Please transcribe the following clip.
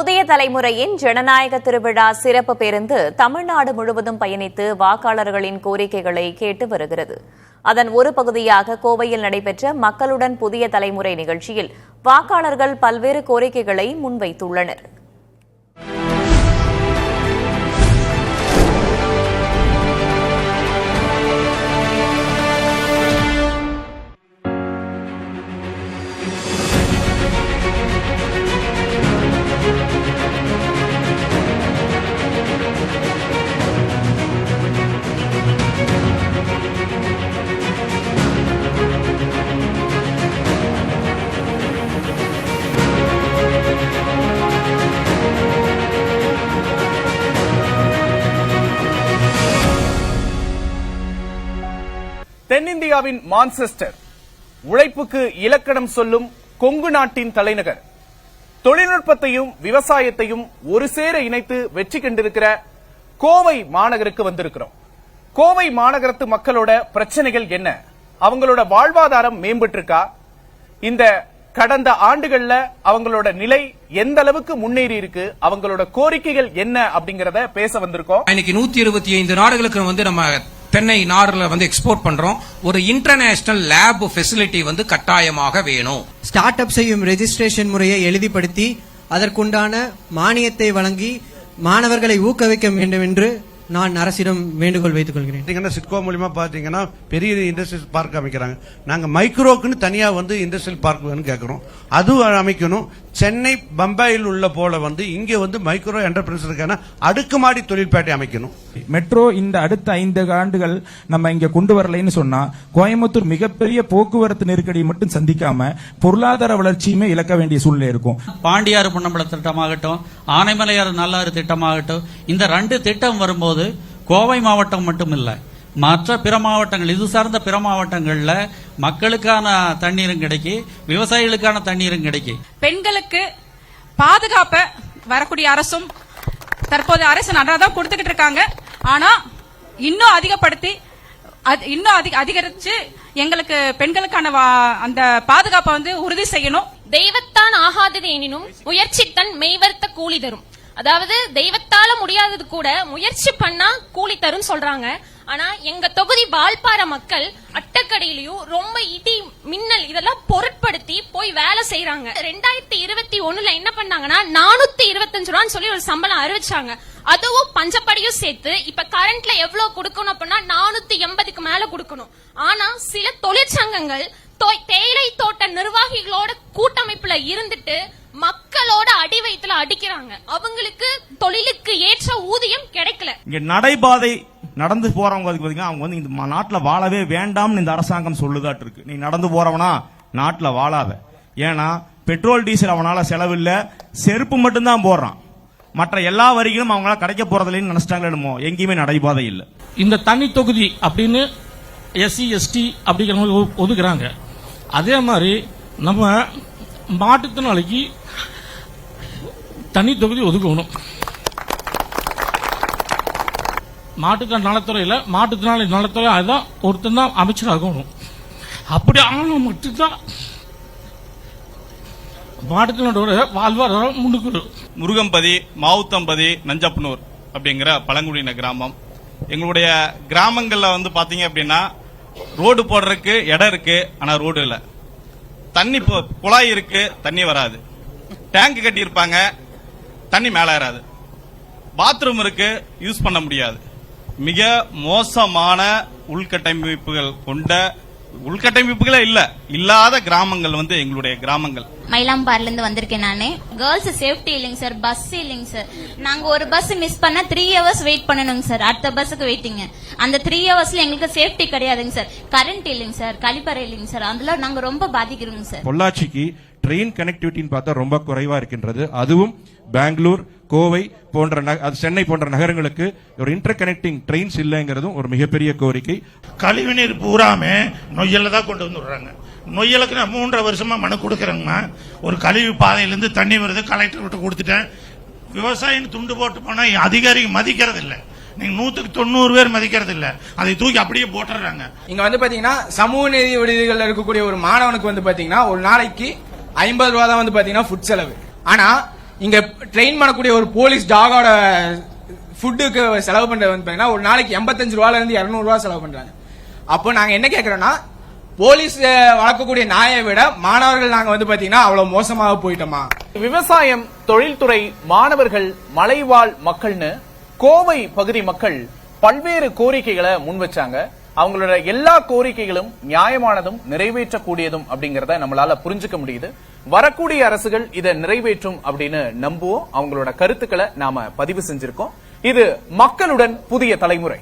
புதிய தலைமுறையின் ஜனநாயக திருவிழா சிறப்பு பேருந்து தமிழ்நாடு முழுவதும் பயணித்து வாக்காளர்களின் கோரிக்கைகளை கேட்டு வருகிறது. அதன் ஒரு பகுதியாக கோவையில் நடைபெற்ற மக்களுடன் புதிய தலைமுறை நிகழ்ச்சியில் வாக்காளர்கள் பல்வேறு கோரிக்கைகளை முன்வைத்துள்ளனர். தென்னிந்தியாவின் மான்செஸ்டர், உழைப்புக்கு இலக்கணம் சொல்லும் கொங்கு நாட்டின் தலைநகர், தொழில்நுட்பத்தையும் விவசாயத்தையும் ஒரு சேர இணைத்து வெற்றி கண்டிருக்கிற கோவை மாநகருக்கு வந்திருக்கிறோம். கோவை மாநகரத்து மக்களோட பிரச்சனைகள் என்ன? அவங்களோட வாழ்வாதாரம் மேம்பட்டிருக்கா? இந்த கடந்த ஆண்டுகள்ல அவங்களோட நிலை எந்த அளவுக்கு முன்னேறி இருக்கு? அவங்களோட கோரிக்கைகள் என்ன அப்படிங்கறத பேச வந்திருக்கோம். இன்னைக்கு 125 நாடுகளுக்கு நம்ம தென்னை நாடுல எக்ஸ்போர்ட் பண்றோம். ஒரு இன்டர்நேஷனல் லேப் ஃபெசிலிட்டி கட்டாயமாக வேணும். ஸ்டார்ட் அப் செய்யும் ரெஜிஸ்ட்ரேஷன் முறையை எளிதிப்படுத்தி அதற்குண்டான மானியத்தை வழங்கி மாணவர்களை ஊக்குவிக்க வேண்டும் என்று நான் அரசிடம் வேண்டுகோள் வைத்துக் கொள்கிறேன். சிட்கோ மூலமா பாத்தீங்கன்னா பெரிய இண்டஸ்ட்ரியல் பார்க் அமைக்கிறாங்க. நாங்க மைக்ரோக்குன்னு தனியா இண்டஸ்ட்ரியல் பார்க் வேணும் கேட்கிறோம். அதுவும் அமைக்கணும். சென்னை பம்பாயில் உள்ள போல இங்க மைக்ரோ என்டர்பிரைஸுக்கான அடுக்குமாடி தொழிற்பேட்டை அமைக்கணும். மெட்ரோ இந்த அடுத்த 5 ஆண்டுகள் நம்ம இங்க கொண்டு வரலைன்னு சொன்னா கோயம்புத்தூர் மிகப்பெரிய போக்குவரத்து நெருக்கடி மட்டும் சந்திக்காம பொருளாதார வளர்ச்சியுமே இழக்க வேண்டிய சூழ்நிலை இருக்கும். பாண்டியாறு பொன்னம்பல திட்டமாகட்டும், ஆனைமலையாறு நல்லாறு திட்டமாகட்டும், இந்த 2 திட்டம் வரும்போது கோவை மாவட்டம் மட்டும் இல்ல, மற்ற பிற மாவட்டங்கள், இது சார்ந்த பிற மாவட்டங்கள்ல மக்களுக்கான தண்ணீரும் கிடைக்கி, விவசாயிகளுக்கான தண்ணீரும் கிடைக்கி. பெண்களுக்கு பாதுகாப்ப வரக்கூடிய அரசும் தற்போது அரசு நன்றாதான் கொடுத்துக்கிட்டு இருக்காங்க. ஆனா இன்னும் அதிகப்படுத்தி அதிகரிச்சு எங்களுக்கு பெண்களுக்கான அந்த பாதுகாப்பை உறுதி செய்யணும். தெய்வத்தான் ஆகாதது எனினும் முயற்சித்தன் மெய்வர்த்த கூலி தரும். அதாவது தெய்வத்தால முடியாதது கூட முயற்சி பண்ணா கூலி தரும் சொல்றாங்க. ஆனா எங்க தொகுதி வால்பாறை மக்கள் அட்டக்கடையிலயும் ரொம்ப இடி மின்னல் இதெல்லாம் பொருட்படுத்தி போய் வேலை செய்யறாங்க. 2021 என்ன பண்ணாங்கன்னா 425 ரூபான்னு சொல்லி ஒரு சம்பளம் அறிவிச்சாங்க. அதுவும் பஞ்சப்படியும் சேர்த்து இப்ப கரண்ட்ல எவ்வளவு கொடுக்கணும் அப்படின்னா 480க்கு மேல கொடுக்கணும். ஆனா சில தொழிற்சங்கங்கள் தேயிலை தோட்ட நிர்வாகிகளோட கூட்டமைப்புல இருந்துட்டு மக்களோட அடி வயித்துல அடிக்கிறாங்க. அவங்களுக்கு தொழிலுக்கு ஏற்ற ஊதியம் கிடைக்கல. இங்க நடைபாதை நடந்து போறவங்க அவங்க இந்த நாட்டுல வாழவே வேண்டாம்னு இந்த அரசாங்கம் சொல்லுதாட்டு இருக்கு. நீ நடந்து போறவனா நாட்டுல வாழாத. ஏன்னா பெட்ரோல் டீசல் அவனால செலவில்ல, செருப்பு மட்டும்தான் போடுறான். மற்ற எல்லா வரிகளும் அவங்களால கிடைக்க போறதில்லைன்னு நினைச்சிட்டாங்களே என்னமோ. எங்கேயுமே நடைபாதை இல்ல. இந்த தனி தொகுதி அப்படின்னு SC ST அப்படிங்கிற ஒதுக்குறாங்க. அதே மாதிரி நம்ம மாற்றுத்திறனாளிக்கு தனி தொகுதி ஒதுக்கணும். மாட்டுத்திறன் நலத்துறையில மாற்றுத்திறனாளி நலத்துறை அதுதான் ஒருத்தன் தான் அமைச்சராகணும். அப்படி ஆகணும் மட்டும்தான் மாட்டுத்திறனோட வாழ்வாதாரம் முன்னுக்கு. முருகம்பதி, மாவுத்தம்பதி, நஞ்சப்பனூர் அப்படிங்கிற பழங்குடியின கிராமம். எங்களுடைய கிராமங்கள்ல பாத்தீங்க அப்படின்னா ரோடு போடுறதுக்கு இடம் இருக்கு, ஆனா ரோடு இல்ல. தண்ணி குழாய் இருக்கு, தண்ணி வராது. டேங்க் கட்டி இருப்பாங்க, தண்ணி மேல ஏறாது. பாத்ரூம் இருக்கு, யூஸ் பண்ண முடியாது. மிக மோசமான உள்கட்டமைப்புகளே இல்லாத கிராமங்கள் எங்களுடைய கிராமங்கள். மயிலாம்பாறையில இருந்து வந்திருக்கேன் நானு. கேர்ள்ஸ் சேஃப்டி இல்லைங்க சார், பஸ் இல்லைங்க சார். நாங்க ஒரு பஸ் மிஸ் பண்ணா 3 hours வெயிட் பண்ணணுங்க சார். அடுத்த பஸ்ஸுக்கு வெயிட்டிங்க. அந்த 3 hoursல எங்களுக்கு சேஃப்டி கிடையாதுங்க சார். கரண்ட் இல்லைங்க சார், கழிப்பறை இல்லைங்க சார். அதுல நாங்க ரொம்ப பாதிக்கிறோங்க சார். பொள்ளாச்சிக்கு ட்ரெயின் கனெக்டிவிட்டின்னு பார்த்தா ரொம்ப குறைவா இருக்கின்றது. அதுவும் பெங்களூர், கோவை போன்ற சென்னை போன்ற நகரங்களுக்கு ஒரு இன்டர் கனெக்டிங் ட்ரெயின்ஸ் இல்லைங்கிறதும் ஒரு மிகப்பெரிய கோரிக்கை. கழிவுநீர் பூராமே நொய்யல தான் கொண்டு வந்து விடுறாங்க. நொய்யலுக்கு நான் 3 வருஷமா மனு கொடுக்கறேங்கம்மா. ஒரு கழிவு பாதையிலிருந்து தண்ணி வருது, கலெக்டர் கிட்ட கொடுத்துட்டேன். விவசாயின்னு துண்டு போட்டு போனா அதிகாரிகள் மதிக்கிறது இல்ல. நீங்க 190 பேர் மதிக்கிறது இல்ல, அதை தூக்கி அப்படியே போட்டுறாங்க. இங்க பாத்தீங்கன்னா சமூக நீதி விடுதிகள் இருக்கக்கூடிய ஒரு மாணவனுக்கு பாத்தீங்கன்னா ஒரு நாளைக்கு 50 ரூபா தான் பாத்தீங்கன்னா ஃபுட் செலவு. ஆனா இங்க ட்ரெயின் பண்ணக்கூடிய ஒரு போலீஸ் டாகோட ஃபுட்டுக்கு செலவு பண்றது வந்து பாத்தீங்கன்னா ஒரு நாளைக்கு 85 ரூபாயில இருந்து 200 ரூபாய் செலவு பண்றாங்க. அப்போ நாங்க என்ன கேக்குறோம்னா, போலீஸ் வளர்க்கக்கூடிய நாயை விட மாணவர்கள் நாங்க வந்து பாத்தீங்கன்னா அவ்வளவு மோசமாக போயிட்டோமா? விவசாயம், தொழில்துறை, மாணவர்கள், மலைவாழ் மக்கள்னு கோவை பகுதி மக்கள் பல்வேறு கோரிக்கைகளை முன் வச்சாங்க. அவங்களோட எல்லா கோரிக்கைகளும் நியாயமானதும் நிறைவேற்றக்கூடியதும் அப்படிங்கறத நம்மளால புரிஞ்சுக்க முடியுது. வரக்கூடிய அரசுகள் இதை நிறைவேற்றும் அப்படின்னு நம்புவோம். அவங்களோட கருத்துக்களை நாம பதிவு செஞ்சிருக்கோம். இது மக்களுடன் புதிய தலைமுறை.